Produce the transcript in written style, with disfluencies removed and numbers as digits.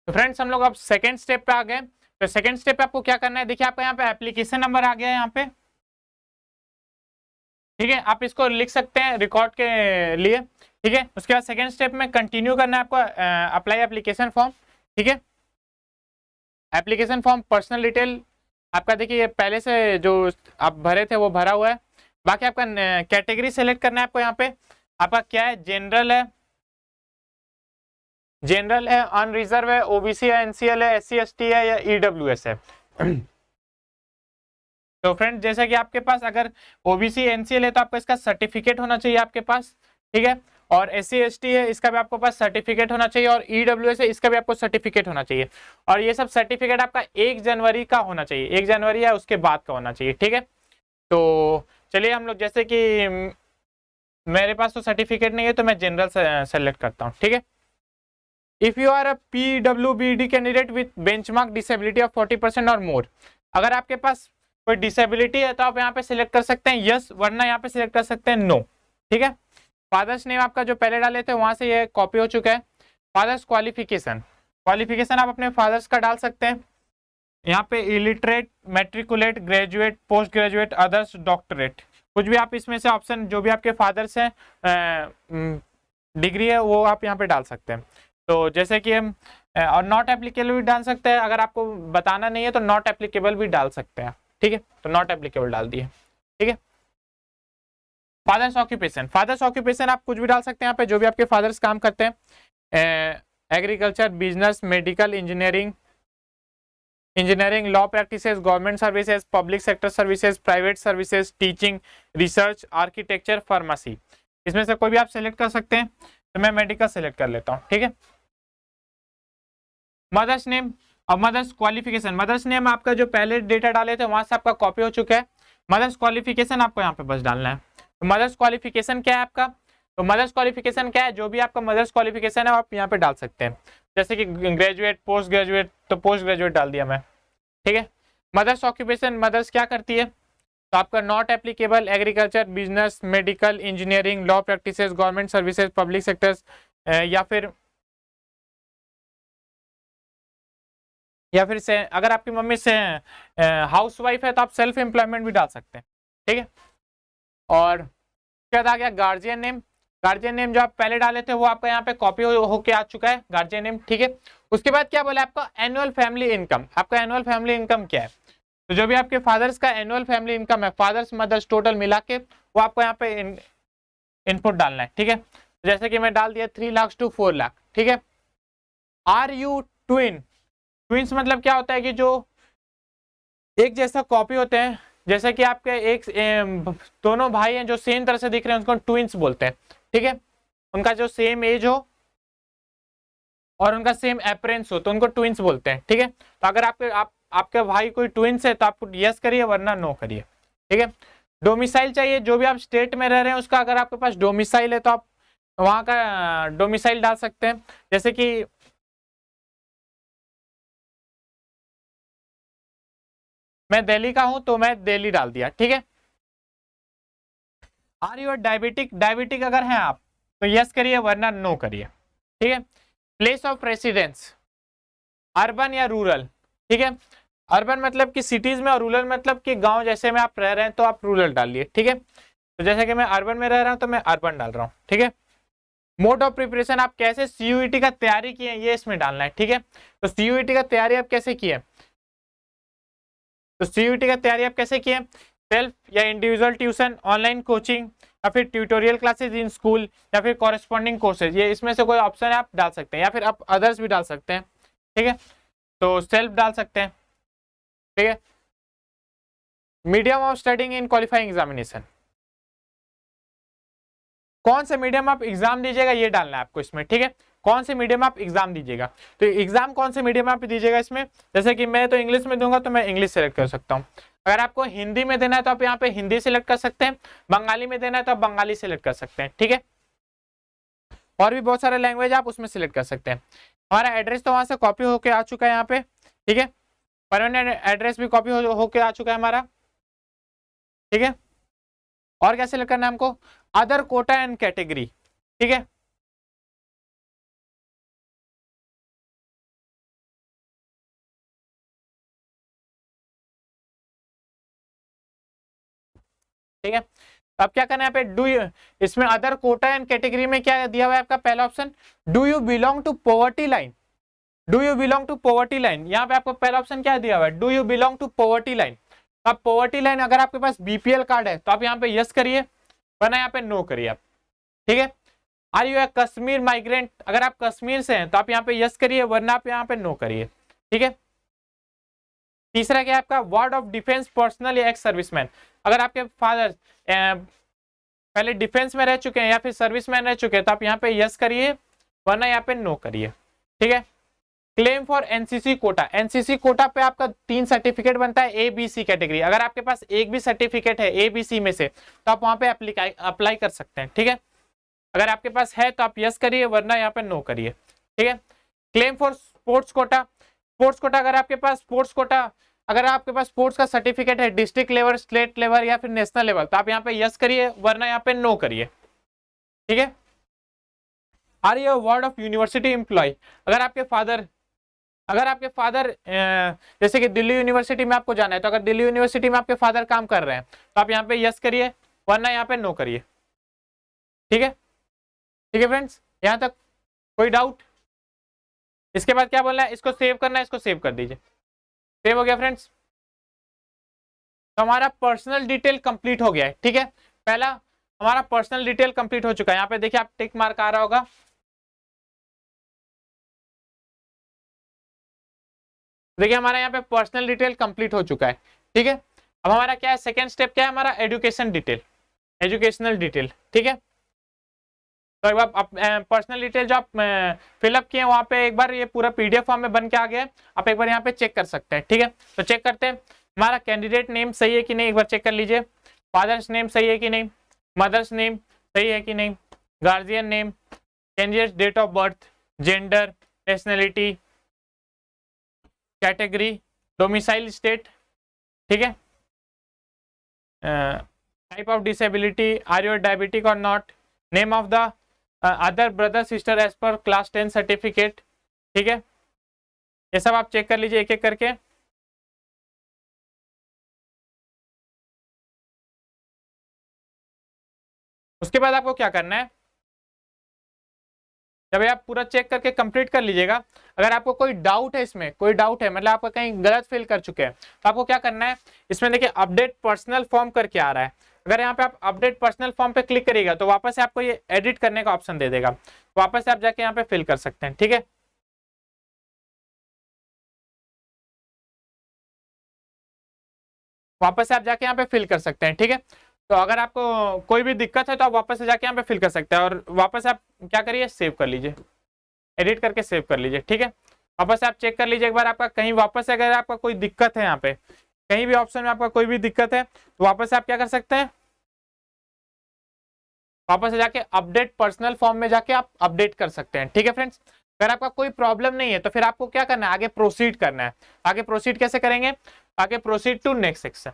तो फ्रेंड्स हम लोग अब सेकेंड स्टेप पे आ गए। तो सेकेंड स्टेप पे आपको क्या करना है, देखिए आपका यहाँ पे एप्लीकेशन नंबर आ गया है यहाँ पे, ठीक है, आप इसको लिख सकते हैं रिकॉर्ड के लिए, ठीक है। उसके बाद सेकेंड स्टेप में कंटिन्यू करना है आपको, अप्लाई एप्लीकेशन फॉर्म, ठीक है। एप्लीकेशन फॉर्म पर्सनल डिटेल आपका देखिए ये पहले से जो आप भरे थे वो भरा हुआ है। बाकी आपका कैटेगरी सेलेक्ट करना है आपको, यहाँ पे आपका क्या है, जनरल है, जनरल है, अनरिजर्व है, ओबीसी है, एनसीएल है, एससी एसटी है या ईडब्ल्यूएस है। तो फ्रेंड जैसा कि आपके पास अगर ओबीसी एनसीएल है तो आपको इसका सर्टिफिकेट होना चाहिए आपके पास, ठीक है। और एससी एसटी है इसका भी आपके पास सर्टिफिकेट होना चाहिए, और ईडब्ल्यूएस है इसका भी आपको सर्टिफिकेट होना चाहिए। और ये सब सर्टिफिकेट आपका 1 जनवरी का होना चाहिए, 1 जनवरी या उसके बाद का होना चाहिए, ठीक है। तो चलिए हम लोग जैसे कि मेरे पास तो सर्टिफिकेट नहीं है तो मैं जनरल सेलेक्ट करता हूँ, ठीक है। If you are a PWBD candidate with benchmark disability of 40% और मोर, अगर आपके पास कोई डिसेबिलिटी है तो आप यहाँ पे सिलेक्ट कर सकते हैं यस, वरना यहाँ पे सिलेक्ट कर सकते हैं नो, ठीक है। फादर्स नेम आपका जो पहले डाले थे वहां से ये कॉपी हो चुका है। फादर्स क्वालिफिकेशन, क्वालिफिकेशन आप अपने फादर्स का डाल सकते हैं यहाँ पे, illiterate, matriculate, graduate, post graduate, others, doctorate, कुछ भी आप इसमें से ऑप्शन जो भी आपके फादर्स हैं डिग्री है वो आप यहाँ पे डाल सकते हैं। तो जैसे कि हम और नॉट एप्लीकेबल भी डाल सकते हैं, अगर आपको बताना नहीं है तो नॉट एप्लीकेबल भी डाल सकते हैं, ठीक है। तो नॉट एप्लीकेबल डाल दिए, ठीक है। फादर्स ऑक्यूपेशन, फादर्स ऑक्यूपेशन आप कुछ भी डाल सकते हैं यहाँ पे, जो भी आपके फादर्स काम करते हैं, agriculture, business, medical, engineering, engineering, law practices, government services, public sector services, private services, teaching, research, architecture, pharmacy, इसमें से कोई भी आप सेलेक्ट कर सकते हैं। तो मैं मेडिकल सेलेक्ट कर लेता हूँ, ठीक है। मदर्स नेम, अब मदर्स क्वालिफिकेशन, मदर्स नेम आपका जो पहले डेटा डाले थे वहां से आपका कॉपी हो चुका है। मदर्स क्वालिफिकेशन आपको यहाँ पे बस डालना है। तो मदर्स क्वालिफिकेशन क्या है आपका, तो मदर्स क्वालिफिकेशन क्या है, जो भी आपका मदर्स क्वालिफिकेशन है आप यहाँ पे डाल सकते हैं, जैसे कि ग्रेजुएट, पोस्ट ग्रेजुएट, तो पोस्ट ग्रेजुएट डाल दिया मैं, ठीक है। मदर्स ऑक्यूपेशन, मदर्स क्या करती है, तो आपका not applicable, agriculture, business, medical, engineering, law practices, government services, public sectors, या फिर से अगर आपकी मम्मी से हाउस वाइफ है तो आप सेल्फ एम्प्लॉयमेंट भी डाल सकते हैं, ठीक है। और क्या आ गया, गार्जियन नेम, गार्जियन नेम जो आप पहले डाले थे वो आपका यहाँ पे कॉपी होके आ चुका है गार्जियन नेम, ठीक है। उसके बाद क्या बोला आपका, एनुअल फैमिली इनकम, आपका एनुअल फैमिली इनकम क्या है, तो जो भी आपके फादर्स का एनुअल फैमिली इनकम है, फादर्स मदर्स टोटल मिला के वो आपको यहाँ पे इनपुट डालना है, ठीक है। जैसे कि मैं डाल दिया 3 लाख टू 4 लाख, ठीक है। आर यू ट्विन, ट्विंस मतलब क्या होता है कि जो एक जैसा कॉपी होते हैं, जैसे कि आपके एक दोनों भाई हैं जो सेम तरह से दिख रहे हैं उसको ट्विंस बोलते हैं, ठीक है। उनका जो सेम एज हो और उनका सेम अपीयरेंस हो तो उनको ट्विंस बोलते हैं, ठीक है। तो अगर आपके भाई कोई ट्विंस है तो आप यस करिए वरना नो करिए, ठीक है। डोमिसाइल चाहिए, जो भी आप स्टेट में रह रहे हैं उसका अगर आपके पास डोमिसाइल है तो आप वहां का डोमिसाइल डाल सकते हैं, जैसे कि मैं दिल्ली का हूं तो मैं दिल्ली डाल दिया, ठीक है। आर यू डायबिटिक, डायबिटिक अगर हैं आप तो यस करिए वरना नो करिए, ठीक है। प्लेस ऑफ रेसिडेंस, अर्बन या रूरल, ठीक है। अर्बन मतलब कि सिटीज में और रूरल मतलब कि गांव जैसे में आप रह रहे हैं तो आप रूरल डालिए, ठीक है। तो जैसे कि मैं अर्बन में रह रहा हूं तो मैं अर्बन डाल रहा हूं, ठीक है। मोड ऑफ प्रिपरेशन, आप कैसे सीयूईटी का तैयारी किए ये इसमें डालना है, ठीक है। तो सीयूईटी का तैयारी आप कैसे किए, तो सीयूईटी का तैयारी आप कैसे किए, सेल्फ या इंडिविजुअल ट्यूशन, ऑनलाइन कोचिंग, या फिर ट्यूटोरियल क्लासेस इन स्कूल, या फिर कॉरेस्पॉन्डिंग कोर्सेज, ये इसमें से कोई ऑप्शन है आप डाल सकते हैं, या फिर आप अदर्स भी डाल सकते हैं, ठीक है। तो सेल्फ डाल सकते हैं, ठीक है। Medium of studying in qualifying examination, कौन से मीडियम आप एग्जाम दीजिएगा ये डालना है आपको इसमें, ठीक है। कौन से मीडियम आप एग्जाम दीजिएगा, तो एग्जाम कौन से मीडियम आप दीजिएगा इसमें, जैसे कि मैं तो इंग्लिश में दूंगा तो मैं इंग्लिश सेलेक्ट कर सकता हूँ। अगर आपको हिंदी में देना है तो आप यहाँ पे हिंदी सेलेक्ट कर सकते हैं, बंगाली में देना है तो आप बंगाली सेलेक्ट कर सकते हैं, ठीक है। और भी बहुत सारे लैंग्वेज आप उसमें सिलेक्ट कर सकते हैं। हमारा एड्रेस तो वहां से कॉपी होके आ चुका है यहाँ पे, ठीक है। परमानेंट एड्रेस भी कॉपी होके आ चुका है हमारा, ठीक है। और क्या सिलेक्ट करना है हमको, अदर कोटा एंड कैटेगरी, ठीक है। ठीक है। अब क्या करना है यहाँ पे, डू यू, इसमें अदर कोटा एंड कैटेगरी में क्या दिया हुआ है आपका पहला option, do you belong to poverty line, do you belong to poverty line. यहाँ पे आपको पहला ऑप्शन क्या दिया हुआ है, do you belong to poverty line. अब पॉवर्टी लाइन अगर आपके पास बीपीएल कार्ड है तो आप यहाँ पे यस करिए, वरना यहाँ पे नो करिए आप, ठीक है। Are you a Kashmir migrant, अगर आप कश्मीर से हैं तो आप यहाँ पे यस करिए, वरना आप यहाँ पे नो करिए, ठीक है। तीसरा क्या है आपका, वार्ड ऑफ डिफेंस पर्सनल या एक्स सर्विसमैन, अगर आपके फादर पहले डिफेंस में रह चुके हैं या फिर सर्विसमैन रह चुके हैं तो आप यहाँ पे यस करिए, वरना यहाँ पे नो करिए, ठीक है। Claim for NCC quota, NCC quota पे आपका 3 सर्टिफिकेट बनता है ए बी सी कैटेगरी, अगर आपके पास एक भी सर्टिफिकेट है ए बी सी में से तो आप वहां पे अप्लाई कर सकते हैं, ठीक है। अगर आपके पास है तो आप यस करिए, वरना यहाँ पे नो करिए, ठीक है। Claim for sports quota, sports quota अगर आपके पास स्पोर्ट्स कोटा, अगर आपके पास स्पोर्ट्स का सर्टिफिकेट है डिस्ट्रिक्ट लेवल, स्टेट लेवल या फिर नेशनल लेवल तो आप यहाँ पे यस करिए, वरना यहाँ पे नो करिए, ठीक है। Are you ward of university employ, अगर आपके फादर जैसे कि दिल्ली यूनिवर्सिटी में आपको जाना है तो अगर दिल्ली यूनिवर्सिटी में आपके फादर काम कर रहे हैं तो आप यहाँ पे यस करिए, वरना यहाँ पे नो करिए, ठीक है। ठीक है फ्रेंड्स, यहाँ तक कोई डाउट? इसके बाद क्या बोलना है, इसको सेव करना है, इसको सेव कर दीजिए। सेव हो गया फ्रेंड्स, तो हमारा पर्सनल डिटेल कंप्लीट हो गया है, ठीक है। पहला हमारा पर्सनल डिटेल कंप्लीट हो चुका है, यहाँ पे देखिए आप टिक मार्क आ रहा होगा, देखिए हमारा यहाँ पे पर्सनल डिटेल कंप्लीट हो चुका है, ठीक है। अब हमारा क्या है, सेकेंड स्टेप क्या है हमारा, एजुकेशन डिटेल, एजुकेशनल डिटेल, ठीक है। तो एक बार पर्सनल डिटेल जो आप फिलअप किए वहां पे एक बार ये पूरा पीडीएफ फॉर्म में बन के आ गया है, आप एक बार यहाँ पे चेक कर सकते हैं, ठीक है। तो चेक करते हैं हमारा कैंडिडेट नेम सही है कि नहीं, एक बार चेक कर लीजिए। फादर्स नेम सही है कि नहीं, मदर्स नेम सही है कि नहीं, guardian name, candidate date of birth, gender, nationality, category, domicile state, ठीक है। Type of disability, are you diabetic और not, name of the other brother sister age पर क्लास 10 सर्टिफिकेट, ठीक है। ये सब आप चेक कर लीजिए एक एक करके। उसके बाद आपको क्या करना है, जब आप पूरा चेक करके कंप्लीट कर लीजिएगा, अगर आपको कोई डाउट है, इसमें कोई डाउट है मतलब आपका कहीं गलत फिल कर चुके हैं तो आपको क्या करना है, इसमें देखिए अपडेट पर्सनल फॉर्म करके आ रहा है, अगर यहाँ पे आप अपडेट पर्सनल फॉर्म पे क्लिक करिएगा तो वापस से आपको ये एडिट करने का ऑप्शन दे देगा, वापस से आप जाके यहाँ पे फिल कर सकते हैं, ठीक है। वापस से आप जाके यहाँ पे फिल कर सकते हैं, ठीक है। तो अगर आपको कोई भी दिक्कत है तो आप वापस से जाके यहाँ पे फिल कर सकते हैं, और वापस आप क्या करिए, सेव कर लीजिए, एडिट करके सेव कर लीजिए, ठीक है। वापस से आप चेक कर लीजिए एक बार, आपका कहीं वापस से अगर आपका कोई दिक्कत है, यहाँ पे कहीं भी ऑप्शन में आपका कोई भी दिक्कत है तो वापस से आप क्या कर सकते हैं, वापस से जाके अपडेट पर्सनल फॉर्म में जाके आप अपडेट कर सकते हैं, ठीक है फ्रेंड्स। अगर आपका कोई प्रॉब्लम नहीं है तो फिर आपको क्या करना है, आगे प्रोसीड करना है। आगे प्रोसीड कैसे करेंगे, आगे प्रोसीड टू नेक्स्ट सेक्शन।